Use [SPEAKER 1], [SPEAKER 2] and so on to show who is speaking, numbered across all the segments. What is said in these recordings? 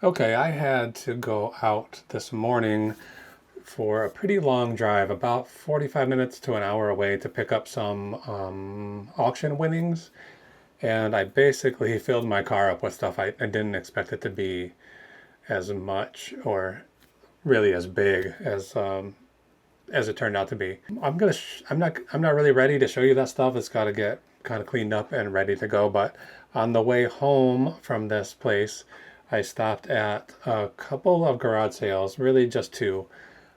[SPEAKER 1] Okay, I had to go out this morning for a pretty long drive, about 45 minutes to an hour away to pick up some auction winnings. And I basically filled my car up with stuff I didn't expect it to be as much or really as big as it turned out to be. I'm not really ready to show you that stuff. It's got to get kind of cleaned up and ready to go. But on the way home from this place, I stopped at a couple of garage sales, really just two.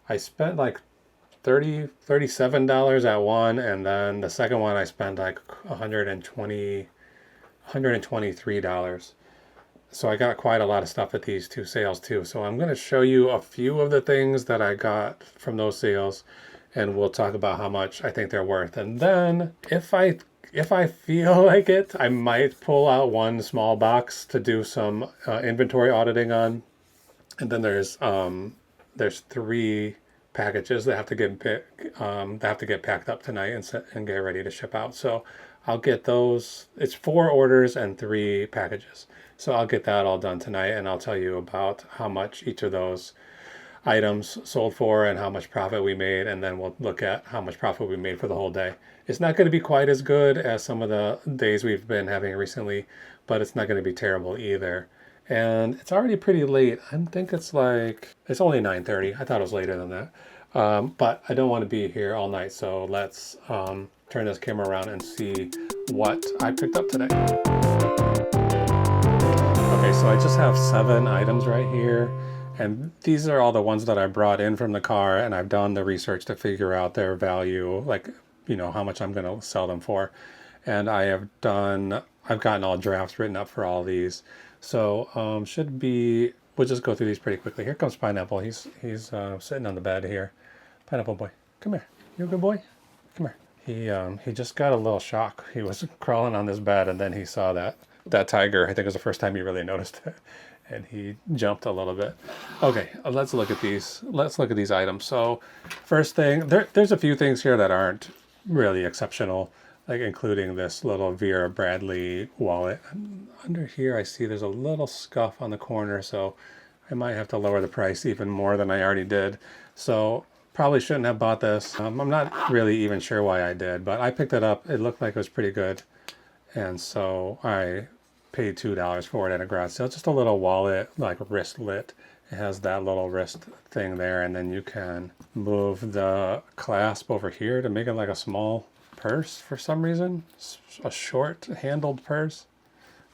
[SPEAKER 1] I spent like $37 at one, and then the second one I spent like 123. So I got quite a lot of stuff at these two sales too. So I'm going to show you a few of the things that I got from those sales, and we'll talk about how much I think they're worth. And then if I feel like it, I might pull out one small box to do some inventory auditing on. And then there's three packages that have to get packed up tonight and get ready to ship out. So I'll get those. It's 4 orders and 3 packages. So I'll get that all done tonight, and I'll tell you about how much each of those items sold for and how much profit we made, and then we'll look at how much profit we made for the whole day. It's not going to be quite as good as some of the days we've been having recently, but it's not going to be terrible either. And it's already pretty late. I think it's only 9:30. I thought it was later than that. But I don't want to be here all night, so let's turn this camera around and see what I picked up today. Okay, so I just have 7 items right here, and these are all the ones that I brought in from the car, and I've done the research to figure out their value, like, how much I'm going to sell them for. And I've gotten all drafts written up for all these. So we'll just go through these pretty quickly. Here comes Pineapple. He's sitting on the bed here. Pineapple boy, come here. You a good boy? Come here. He just got a little shock. He was crawling on this bed, and then he saw that tiger. I think it was the first time he really noticed it, and he jumped a little bit. Okay, let's look at these. Let's look at these items. So, first thing, there's a few things here that aren't really exceptional, like including this little Vera Bradley wallet. Under here, I see there's a little scuff on the corner, so I might have to lower the price even more than I already did. So probably shouldn't have bought this. I'm not really even sure why I did, but I picked it up. It looked like it was pretty good, and so I paid $2 for it at a garage sale. Just a little wallet, like wristlet. It has that little wrist thing there, and then you can move the clasp over here to make it like a small purse for some reason. A short handled purse.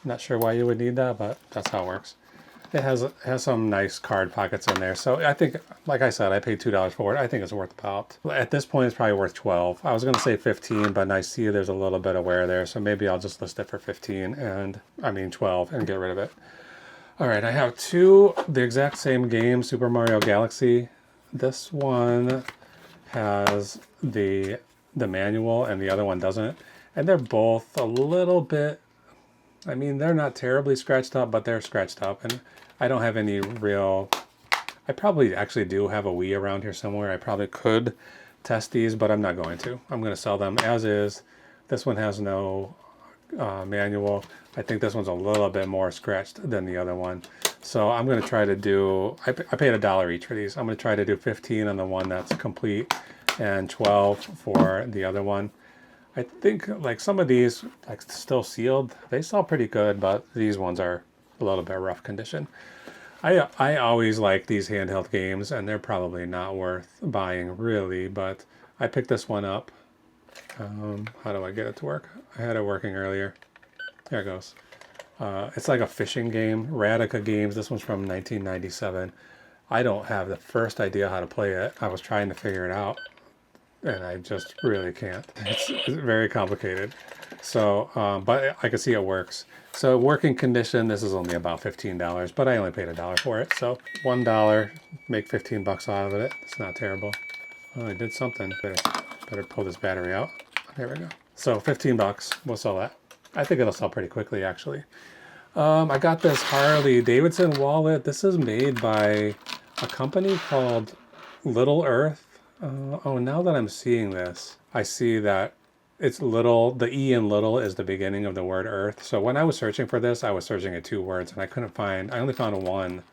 [SPEAKER 1] I'm not sure why you would need that, but that's how it works. It has some nice card pockets in there. So I think, like I said, I paid $2 for it. I think it's worth about, at this point, it's probably worth 12. I was going to say 15, but I see there's a little bit of wear there. So maybe I'll just list it for 12 and get rid of it. All right, I have the exact same game, Super Mario Galaxy. This one has the manual and the other one doesn't. And they're both a little bit, they're not terribly scratched up, but they're scratched up. And I don't have any I probably actually do have a Wii around here somewhere. I probably could test these, but I'm not going to. I'm going to sell them as is. This one has no manual. I think this one's a little bit more scratched than the other one. So I'm going to try to do, I paid $1 each for these. I'm going to try to do 15 on the one that's complete and 12 for the other one. I think like some of these, like still sealed, they sell pretty good, but these ones are a little bit rough condition. I always like these handheld games, and they're probably not worth buying really, but I picked this one up. How do I get it to work? I had it working earlier. There it goes. It's like a fishing game, Radica Games. This one's from 1997. I don't have the first idea how to play it. I was trying to figure it out, and I just really can't. It's very complicated. So, but I can see it works. So working condition, this is only about $15, but I only paid $1 for it. So $1, make 15 bucks out of it. It's not terrible. Oh, I did something. Better pull this battery out. There we go. So 15 bucks, we'll sell that. I think it'll sell pretty quickly, actually. I got this Harley Davidson wallet. This is made by a company called Little Earth. Now that I'm seeing this, I see that it's little, the E in little is the beginning of the word earth. So when I was searching for this, I was searching at 2 words, and I only found one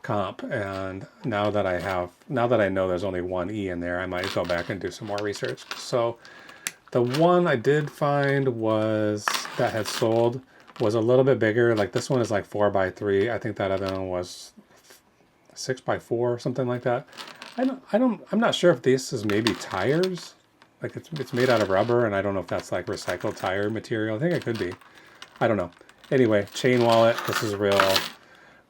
[SPEAKER 1] comp, and now that I know there's only one E in there, I might go back and do some more research. So the one I did find was that had sold was a little bit bigger. Like this one is like 4x3. I think that other one was 6x4 or something like that. I'm not sure if this is maybe tires. Like it's made out of rubber, and I don't know if that's like recycled tire material. I think it could be. I don't know. Anyway, chain wallet. This is real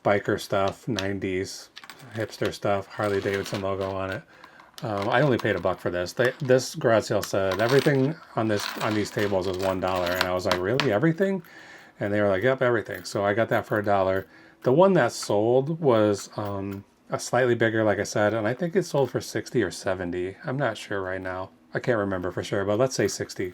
[SPEAKER 1] biker stuff, 90s hipster stuff, Harley Davidson logo on it. I only paid $1 for this. This garage sale said everything on these tables is $1, and I was like, really, everything? And they were like, yep, everything. So I got that for $1. The one that sold was a slightly bigger, like I said, and I think it sold for 60 or 70. I'm not sure right now. I can't remember for sure, but let's say 60.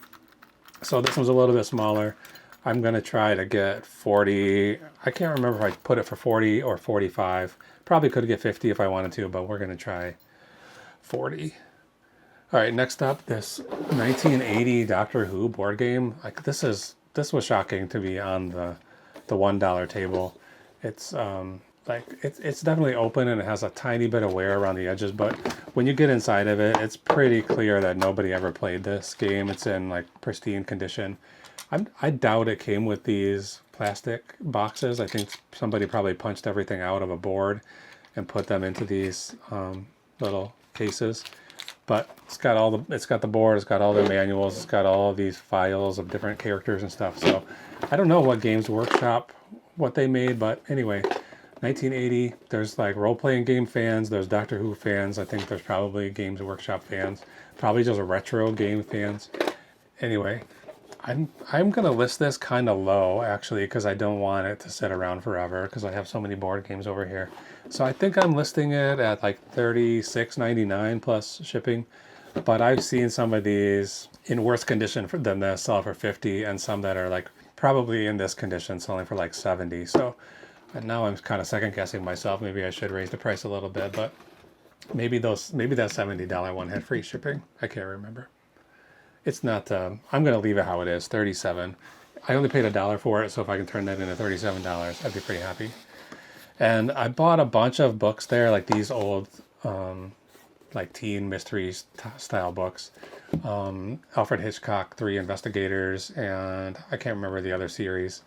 [SPEAKER 1] So this one's a little bit smaller. I'm going to try to get 40. I can't remember if I put it for 40 or 45. Probably could get 50 if I wanted to, but we're going to try 40. All right, next up, this 1980 Doctor Who board game. Like this was shocking to be on the $1 table. It's it's definitely open and it has a tiny bit of wear around the edges, but when you get inside of it, it's pretty clear that nobody ever played this game. It's in like pristine condition. I doubt it came with these plastic boxes. I think somebody probably punched everything out of a board and put them into these little cases. But it's got the board, it's got all the manuals, it's got all of these files of different characters and stuff. So I don't know what Games Workshop, what they made, but anyway, 1980, there's like role-playing game fans, there's Doctor Who fans, I think there's probably Games Workshop fans, probably just retro game fans. Anyway, I'm gonna list this kind of low actually because I don't want it to sit around forever because I have so many board games over here. So I think I'm listing it at like $36.99 plus shipping. But I've seen some of these in worse condition than this sell for 50, and some that are like probably in this condition selling for like 70. So and now I'm kind of second guessing myself. Maybe I should raise the price a little bit, but maybe that $70 one had free shipping. I can't remember. It's not, I'm going to leave it how it is, 37. I only paid $1 for it, so if I can turn that into $37, I'd be pretty happy. And I bought a bunch of books there, like these old, like teen mystery style books. Alfred Hitchcock, Three Investigators, and I can't remember the other series.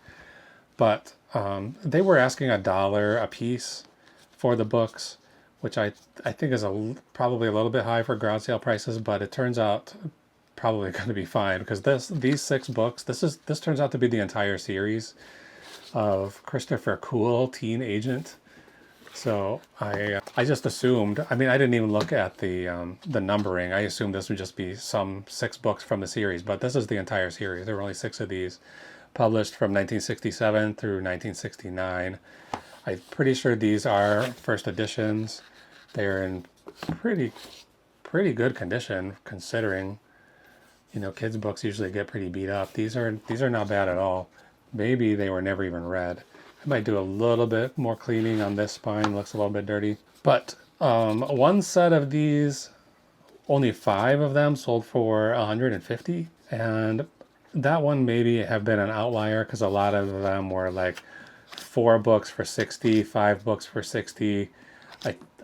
[SPEAKER 1] But they were asking $1 a piece for the books, which I think is probably a little bit high for garage sale prices, but it turns out probably going to be fine because these 6 books, this turns out to be the entire series of Christopher Cool, Teen Agent. So I just assumed, I mean, I didn't even look at the numbering. I assumed this would just be some 6 books from the series, but this is the entire series. There were only 6 of these, published from 1967 through 1969. I'm pretty sure these are first editions. They're in pretty good condition considering, you know, kids' books usually get pretty beat up. These are not bad at all. Maybe they were never even read. I might do a little bit more cleaning on this spine. Looks a little bit dirty. But one set of these, only 5 of them sold for 150, and that one maybe have been an outlier because a lot of them were like 4 books for 60, 5 books for 60.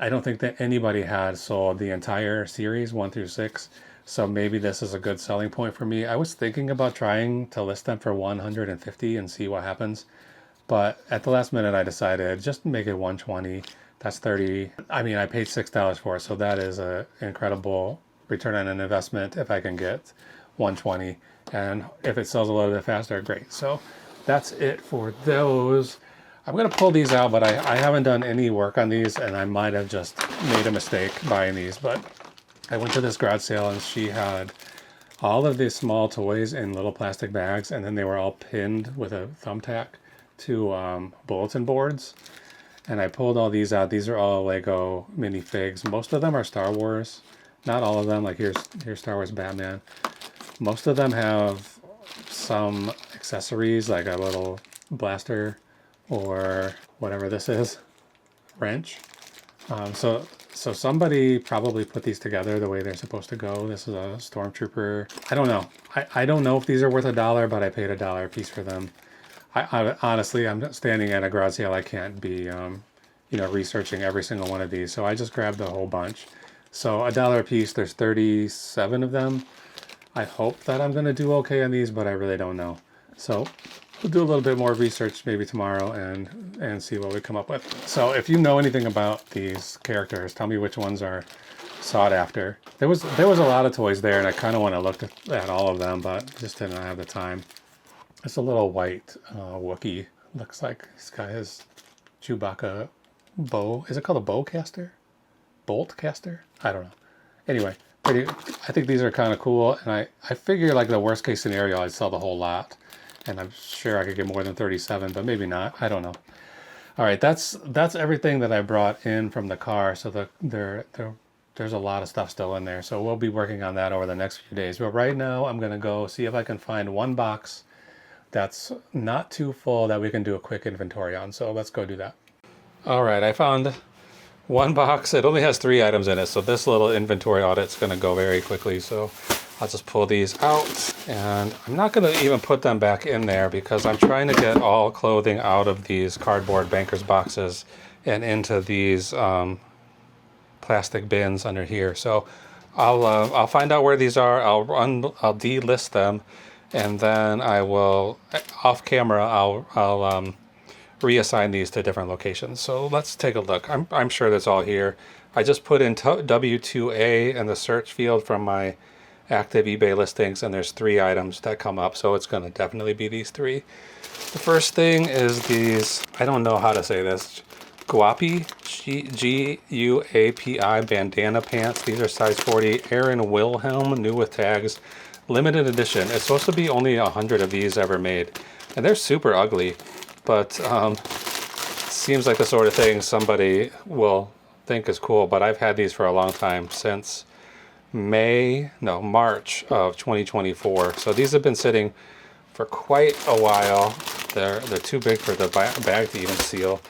[SPEAKER 1] I don't think that anybody had sold the entire series 1 through 6. So maybe this is a good selling point for me. I was thinking about trying to list them for 150 and see what happens. But at the last minute, I decided just make it 120. That's 30. I mean, I paid $6 for it. So that is an incredible return on an investment if I can get 120. And if it sells a little bit faster, great. So that's it for those. I'm going to pull these out, but I haven't done any work on these, and I might have just made a mistake buying these. But I went to this garage sale and she had all of these small toys in little plastic bags, and then they were all pinned with a thumbtack to bulletin boards. And I pulled all these out. These are all Lego minifigs. Most of them are Star Wars. Not all of them. Like here's Star Wars Batman. Most of them have some accessories like a little blaster or whatever this is, wrench. So somebody probably put these together the way they're supposed to go. This is a Stormtrooper. I don't know. I don't know if these are worth $1, but I paid $1 a piece for them. I honestly, I'm standing at a garage sale. I can't be you know, researching every single one of these. So I just grabbed a whole bunch. So $1 a piece, there's 37 of them. I hope that I'm gonna do okay on these, but I really don't know. So we'll do a little bit more research maybe tomorrow and see what we come up with. So if you know anything about these characters, tell me which ones are sought after. There was a lot of toys there, and I kind of want to look at all of them, but just didn't have the time. It's a little white Wookiee. Looks like he's got his Chewbacca bow. Is it called a bow caster? Bolt caster? I don't know. Anyway, I think these are kind of cool, and I figure like the worst case scenario, I'd sell the whole lot, and I'm sure I could get more than 37, but maybe not. I don't know. All right, that's everything that I brought in from the car. So there's a lot of stuff still in there. So we'll be working on that over the next few days. But right now, I'm gonna go see if I can find one box that's not too full that we can do a quick inventory on. So let's go do that. All right, I found one box. It only has 3 items in it, so this little inventory audit's gonna go very quickly. So I'll just pull these out, and I'm not gonna even put them back in there because I'm trying to get all clothing out of these cardboard banker's boxes and into these plastic bins under here. So I'll find out where these are. I'll delist them, and then I will, off camera, I'll reassign these to different locations. So let's take a look. I'm sure that's all here. I just put in W2A in the search field from my active eBay listings, and there's 3 items that come up, so it's going to definitely be these 3. The first thing is these, I don't know how to say this, Guapi, G-U-A-P-I bandana pants. These are size 40. Aaron Wilhelm, new with tags. Limited edition. It's supposed to be only 100 of these ever made. And they're super ugly, but seems like the sort of thing somebody will think is cool. But I've had these for a long time, since March of 2024. So these have been sitting for quite a while. They're too big for the bag to even seal.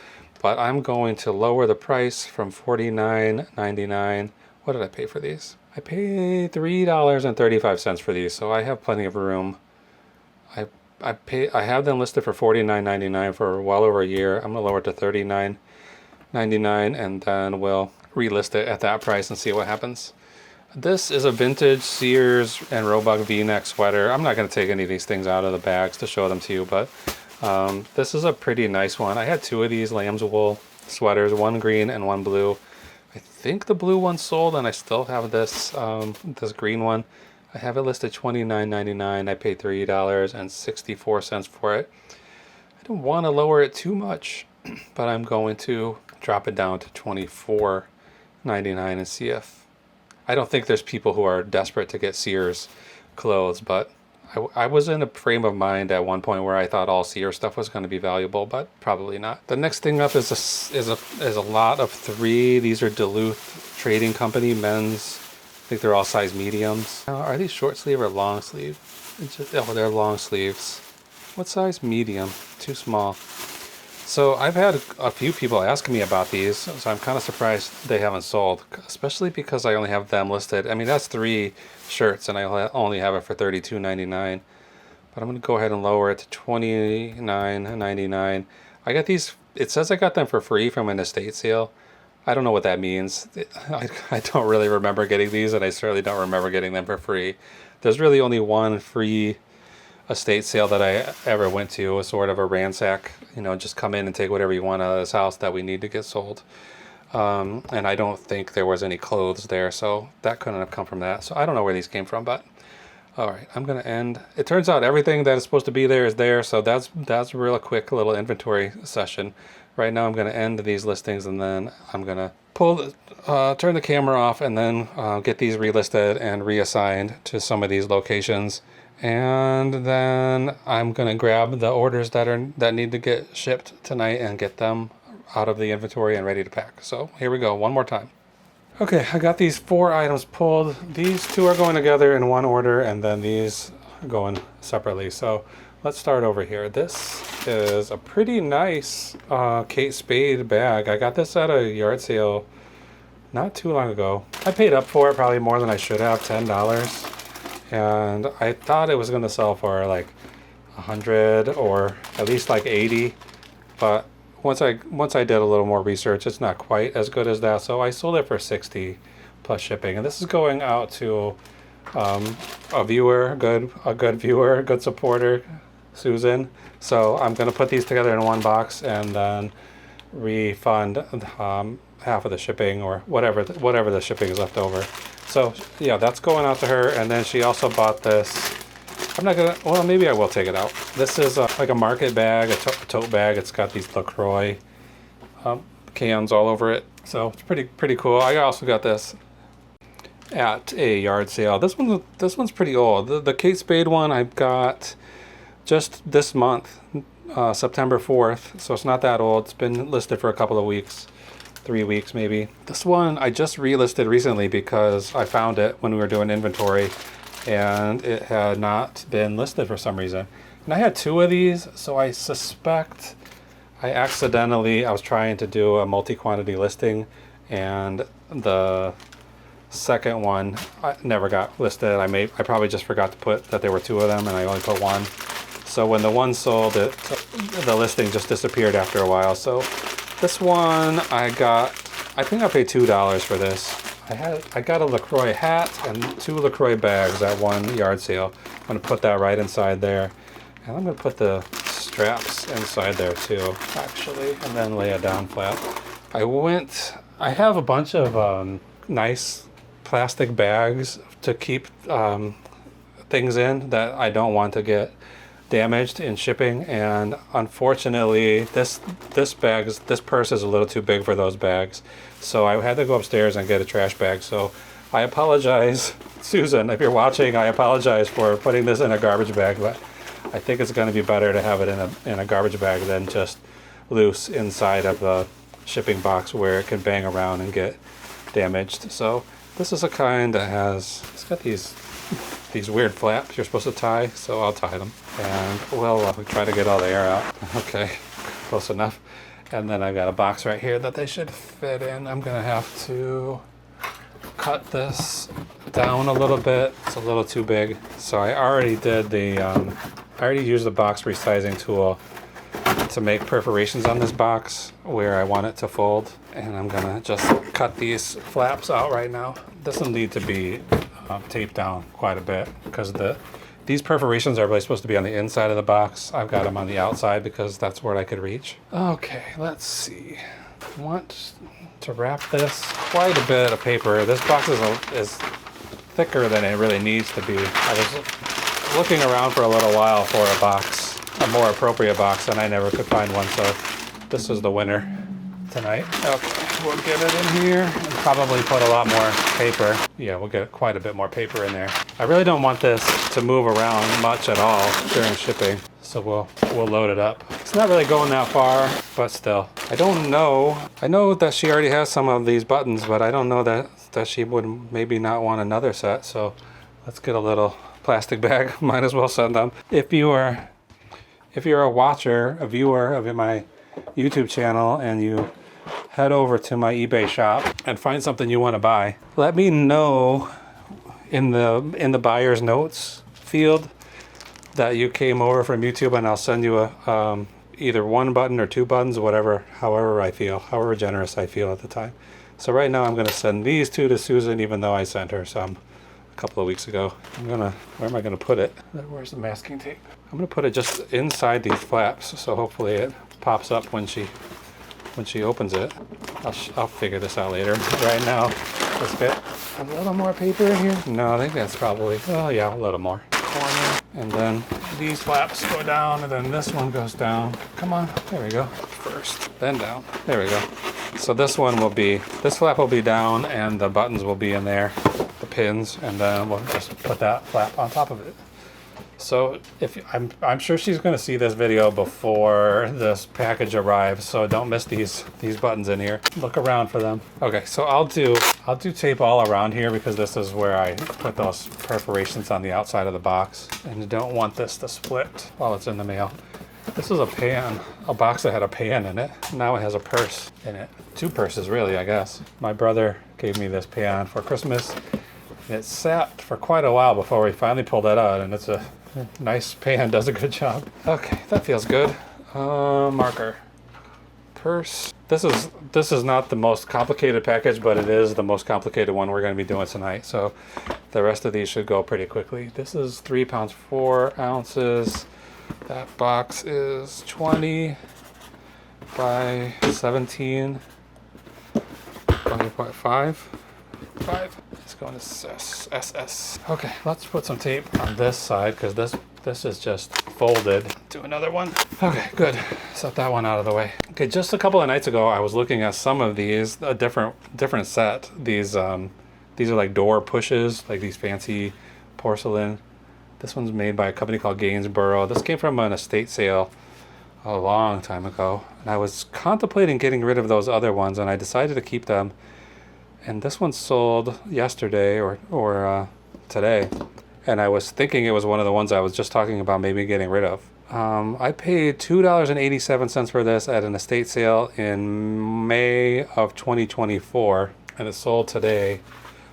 [SPEAKER 1] But I'm going to lower the price from $49.99. What did I pay for these? I paid $3.35 for these, so I have plenty of room. I have them listed for $49.99 for well over a year. I'm gonna lower it to $39.99, and then we'll relist it at that price and see what happens. This is a vintage Sears and Roebuck V-neck sweater. I'm not gonna take any of these things out of the bags to show them to you, but this is a pretty nice one. I had 2 of these lamb's wool sweaters, one green and one blue. I think the blue one sold, and I still have this this green one. I have it listed $29.99. I paid $3.64 for it. I don't want to lower it too much, but I'm going to drop it down to $24.99 and see if... I don't think there's people who are desperate to get Sears clothes, but I was in a frame of mind at one point where I thought all Sears stuff was going to be valuable, but probably not. The next thing up is a lot of 3. These are Duluth Trading Company men's. I think they're all size mediums. Are these short sleeve or long sleeve? Oh, they're long sleeves. What size? Medium. Too small. So I've had a few people ask me about these, so I'm kind of surprised they haven't sold, especially because I only have them listed. I mean, that's 3 shirts, and I only have it for $32.99. But I'm going to go ahead and lower it to $29.99. I got these, it says I got them for free from an estate sale. I don't know what that means. I don't really remember getting these, and I certainly don't remember getting them for free. There's really only one free estate sale that I ever went to. It was sort of a ransack, you know, just come in and take whatever you want out of this house that we need to get sold. And I don't think there was any clothes there, so that couldn't have come from that. So I don't know where these came from, but all right, I'm gonna end. It turns out everything that is supposed to be there is there, so that's a real quick little inventory session. Right now I'm gonna end these listings, and then I'm gonna turn the camera off, and then get these relisted and reassigned to some of these locations. And then I'm gonna grab the orders that need to get shipped tonight and get them out of the inventory and ready to pack. So here we go, one more time. Okay, I got these 4 items pulled. These 2 are going together in one order, and then these are going separately. So let's start over here. This is a pretty nice Kate Spade bag. I got this at a yard sale not too long ago. I paid up for it, probably more than I should have, $10. And I thought it was going to sell for like 100 or at least like 80, but once I did a little more research, it's not quite as good as that. So I sold it for 60 plus shipping, and this is going out to a viewer, a good viewer, a good supporter, Susan. So I'm gonna put these together in one box and then refund half of the shipping, or whatever the shipping is left over. So yeah, that's going out to her. And then she also bought this. I'm not gonna, well, maybe I will take it out. This is like a market bag, a tote bag. It's got these LaCroix cans all over it. So it's pretty cool. I also got this at a yard sale. This one's pretty old. The Kate Spade one I got just this month, September 4th. So it's not that old. It's been listed for a couple of weeks, 3 weeks maybe. This one I just relisted recently because I found it when we were doing inventory, and it had not been listed for some reason. And I had 2 of these, so I suspect I was trying to do a multi-quantity listing, and the second one I never got listed. I probably just forgot to put that there were 2 of them, and I only put 1. So when the one sold, the listing just disappeared after a while. So this one I think I paid $2 for this. I got a LaCroix hat and 2 LaCroix bags at one yard sale. I'm gonna put that right inside there. And I'm gonna put the straps inside there too, actually, and then lay it down flat. I have a bunch of nice plastic bags to keep things in that I don't want to get damaged in shipping, and unfortunately this purse is a little too big for those bags, so I had to go upstairs and get a trash bag. So I apologize, Susan, if you're watching. I apologize for putting this in a garbage bag, but I think it's going to be better to have it in a garbage bag than just loose inside of the shipping box where it can bang around and get damaged. So this is a kind that it's got these weird flaps you're supposed to tie, so I'll tie them, and we'll try to get all the air out. Okay, close enough. And then I've got a box right here that they should fit in. I'm gonna have to cut this down a little bit. It's a little too big. So I already did I already used the box resizing tool to make perforations on this box where I want it to fold, and I'm gonna just cut these flaps out right now. This will need to be taped down quite a bit because these perforations are really supposed to be on the inside of the box. I've got them on the outside because that's where I could reach. Okay, let's see. I want to wrap this quite a bit of paper. This box is thicker than it really needs to be. I was looking around for a little while for a more appropriate box, and I never could find one, so this is the winner tonight. Okay, we'll get it in here and probably put a lot more paper. Yeah, we'll get quite a bit more paper in there. I really don't want this to move around much at all during shipping, so we'll load it up. It's not really going that far, but still. I don't know. I know that she already has some of these buttons, but I don't know that she would maybe not want another set, so let's get a little plastic bag. Might as well send them. If you're a watcher, a viewer of my YouTube channel, and you head over to my eBay shop and find something you want to buy, let me know in the buyer's notes field that you came over from YouTube, and I'll send you a either 1 button or 2 buttons, however generous I feel at the time. So right now I'm going to send these 2 to Susan, even though I sent her some a couple of weeks ago. Where am I going to put it? Where's the masking tape? I'm going to put it just inside these flaps, so hopefully it pops up when she opens it. I'll figure this out later. Right now, let's get a little more paper in here. No, I think that's probably, oh yeah, a little more. Corner. And then these flaps go down, and then this one goes down. Come on, there we go. First, then down. There we go. So this flap will be down, and the buttons will be in there, the pins, and then we'll just put that flap on top of it. So I'm sure she's going to see this video before this package arrives, so don't miss these buttons in here. Look around for them. Okay, so I'll do tape all around here because this is where I put those perforations on the outside of the box, and you don't want this to split while it's in the mail. This is a box that had a pan in it. Now it has a purse in it. 2 purses really, I guess. My brother gave me this pan for Christmas. It sat for quite a while before we finally pulled that out, and it's a nice pan, does a good job. Okay, that feels good. Marker. purse. This is not the most complicated package, but it is the most complicated one we're going to be doing tonight. So the rest of these should go pretty quickly. This is 3 pounds 4 ounces. That box is 20 by 17. 20.5. Let's go into SS. Okay, let's put some tape on this side because this is just folded. Do another one. Okay, good. Set that one out of the way. Okay, just a couple of nights ago, I was looking at some of these, a different set. These are like door pushes, like these fancy porcelain. This one's made by a company called Gainsborough. This came from an estate sale a long time ago. And I was contemplating getting rid of those other ones, and I decided to keep them. And this one sold yesterday or today. And I was thinking it was one of the ones I was just talking about maybe getting rid of. I paid $2.87 for this at an estate sale in May of 2024. And it sold today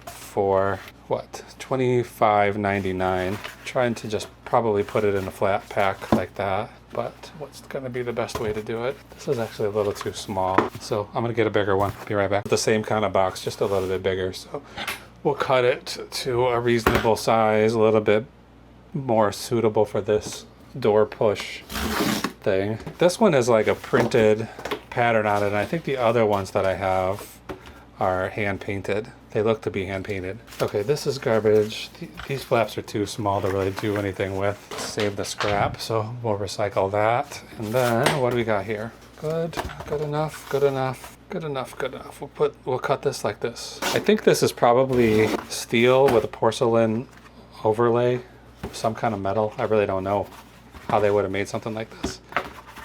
[SPEAKER 1] for, what, $25.99. Trying to just probably put it in a flat pack like that. But what's going to be the best way to do it? This is actually a little too small. So I'm going to get a bigger one. Be right back. The same kind of box, just a little bit bigger. So we'll cut it to a reasonable size, a little bit more suitable for this door push thing. This one is like a printed pattern on it, and I think the other ones that I have are hand painted. They look to be hand painted. Okay, this is garbage. These flaps are too small to really do anything with. Save the scrap, so we'll recycle that. And then what do we got here? Good enough. We'll cut this like this. I think this is probably steel with a porcelain overlay, some kind of metal. I really don't know how they would have made something like this.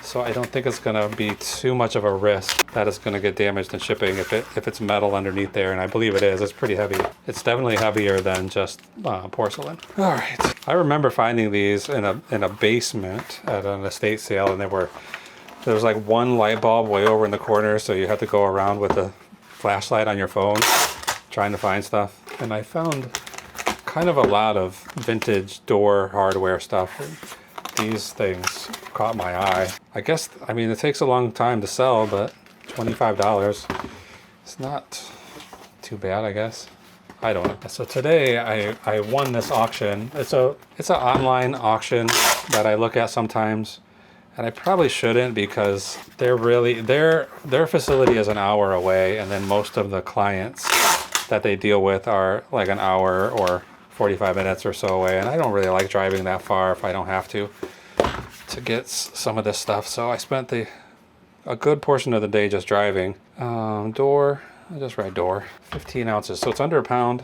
[SPEAKER 1] So I don't think it's gonna be too much of a risk that it's gonna get damaged in shipping if it's metal underneath there, and I believe it is. It's pretty heavy. It's definitely heavier than just porcelain. All right. I remember finding these in a basement at an estate sale, and there was like one light bulb way over in the corner, so you had to go around with a flashlight on your phone trying to find stuff. And I found kind of a lot of vintage door hardware stuff. These things caught my eye. I mean, it takes a long time to sell, but $25, it's not too bad, I guess. I don't know. So today I won this auction. It's an online auction that I look at sometimes, and I probably shouldn't because their facility is an hour away, and then most of the clients that they deal with are like an hour or 45 minutes or so away, and I don't really like driving that far if I don't have to get some of this stuff. So I spent a good portion of the day just driving. Door, I just write door. 15 ounces, so it's under a pound.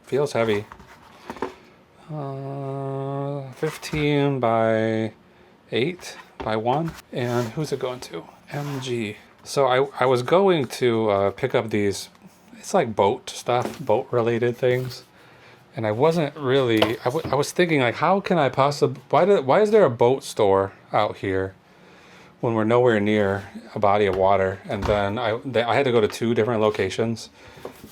[SPEAKER 1] Feels heavy. 15 by 8 by 1. And who's it going to? MG. So I was going to pick up these, it's like boat stuff, boat related things. And I wasn't really, I was thinking like, how can I possibly, why is there a boat store out here when we're nowhere near a body of water? And then I had to go to 2 different locations.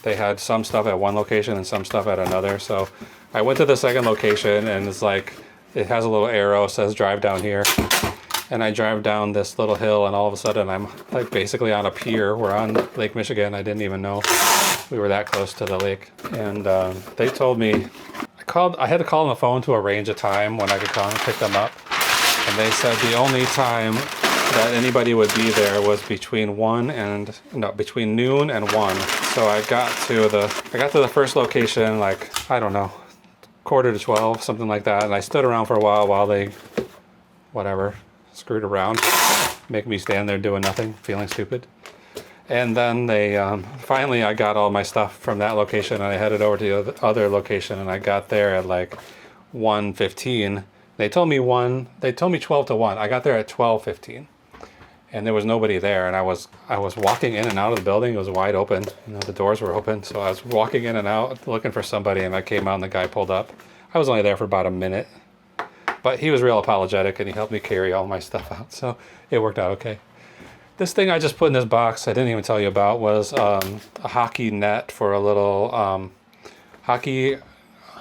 [SPEAKER 1] They had some stuff at one location and some stuff at another. So I went to the second location, and it's like, it has a little arrow, says drive down here. And I drive down this little hill, and all of a sudden I'm like basically on a pier. We're on Lake Michigan. I didn't even know we were that close to the lake. And they told me, I had to call on the phone to arrange a time when I could come and pick them up. And they said the only time that anybody would be there was between noon and 1. So I got to the first location, like, I don't know, 11:45, something like that. And I stood around for a while they, whatever, screwed around, make me stand there doing nothing, feeling stupid. And then they finally, I got all my stuff from that location, and I headed over to the other location, and I got there at like 1:15. They told me 12 to 1. I got there at 12:15, and there was nobody there. And I was walking in and out of the building. It was wide open. The doors were open, so I was walking in and out looking for somebody, and I came out, and the guy pulled up. I was only there for about a minute, but he was real apologetic, and he helped me carry all my stuff out, so it worked out okay. This thing I just put in this box, I didn't even tell you about, was a hockey net for a little hockey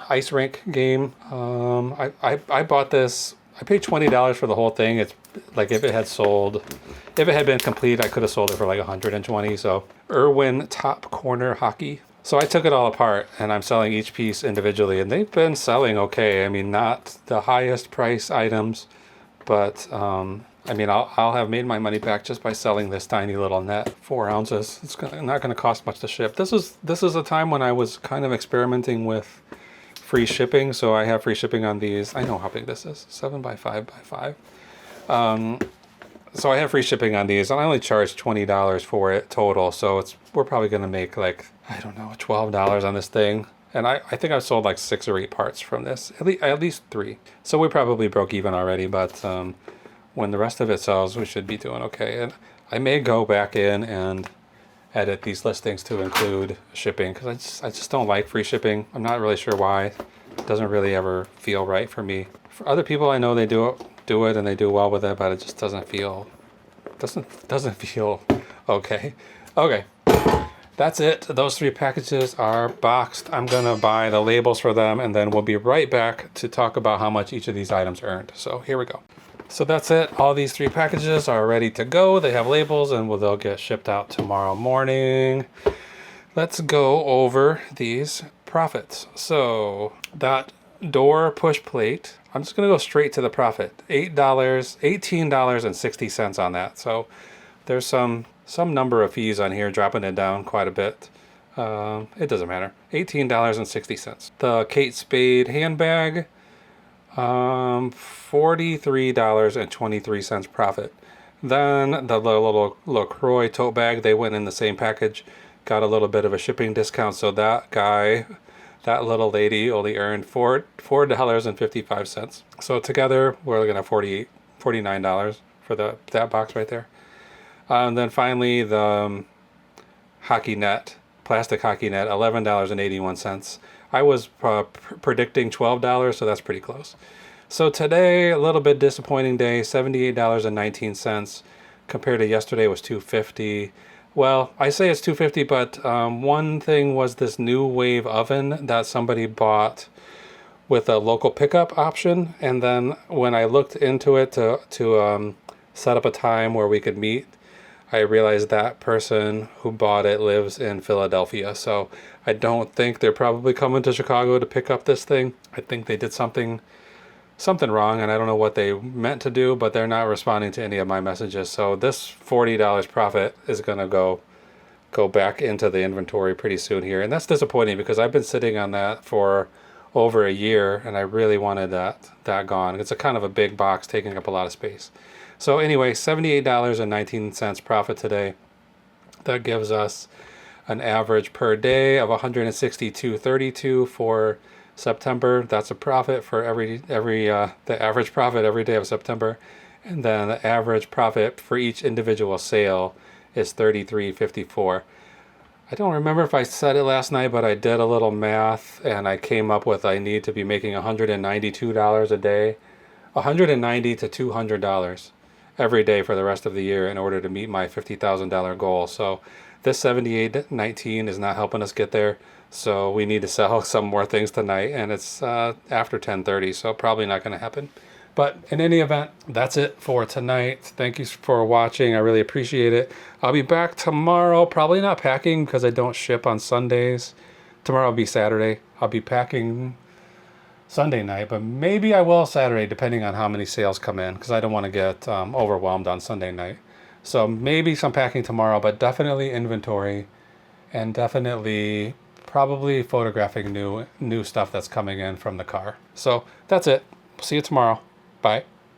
[SPEAKER 1] ice rink game. I bought this. I paid $20 for the whole thing. like if it had been complete, I could have sold it for like 120. So Irwin top corner hockey. So I took it all apart and I'm selling each piece individually, and they've been selling okay. I mean, not the highest price items, but I mean, I'll have made my money back just by selling this tiny little net, 4 ounces. It's not going to cost much to ship. This is a time when I was kind of experimenting with free shipping. So I have free shipping on these. I know how big this is, 7 by 5 by 5. So I have free shipping on these, and I only charged $20 for it total. So we're probably going to make like, I don't know, $12 on this thing. And I think I've sold like 6 or 8 parts from this, at least 3. So we probably broke even already, but when the rest of it sells, we should be doing okay. And I may go back in and edit these listings to include shipping, because I just don't like free shipping. I'm not really sure why. It doesn't really ever feel right for me. For other people, I know they do it and they do well with it, but it just doesn't feel okay. Okay. That's it. Those 3 packages are boxed. I'm gonna buy the labels for them, and then we'll be right back to talk about how much each of these items earned. So here we go. So that's it. All these 3 packages are ready to go. They have labels, and they'll get shipped out tomorrow morning. Let's go over these profits. So that door push plate, I'm just gonna go straight to the profit. $18.60 on that. So there's some number of fees on here, dropping it down quite a bit. It doesn't matter. $18.60. The Kate Spade handbag, $43.23 profit. Then the little LaCroix tote bag, they went in the same package, got a little bit of a shipping discount. So that little lady only earned $4.55. So together we're looking at $49 for that box right there. And then finally the hockey net, plastic hockey net, $11.81. I was predicting $12, so that's pretty close. So today, a little bit disappointing day, $78.19 compared to yesterday was $2.50. Well, I say it's $2.50, but one thing was this new wave oven that somebody bought with a local pickup option. And then when I looked into it to set up a time where we could meet, I realized that person who bought it lives in Philadelphia. So I don't think they're probably coming to Chicago to pick up this thing. I think they did something wrong, and I don't know what they meant to do, but they're not responding to any of my messages. So this $40 profit is going to go back into the inventory pretty soon here. And that's disappointing because I've been sitting on that for over a year, and I really wanted that gone. It's a kind of a big box taking up a lot of space. So anyway, $78.19 profit today. That gives us an average per day of $162.32 for September. That's a profit for the average profit every day of September. And then the average profit for each individual sale is $33.54. I don't remember if I said it last night, but I did a little math and I came up with I need to be making $192 a day, $190 to $200 every day for the rest of the year in order to meet my $50,000 goal. So this $78.19 is not helping us get there. So we need to sell some more things tonight, and it's after 10:30, so probably not going to happen. But in any event, that's it for tonight. Thank you for watching. I really appreciate it. I'll be back tomorrow, probably not packing because I don't ship on Sundays. Tomorrow will be Saturday. I'll be packing Sunday night, but maybe I will Saturday depending on how many sales come in, because I don't want to get overwhelmed on Sunday night. So maybe some packing tomorrow, but definitely inventory, and definitely probably photographing new stuff that's coming in from the car. So that's it. See you tomorrow. Bye.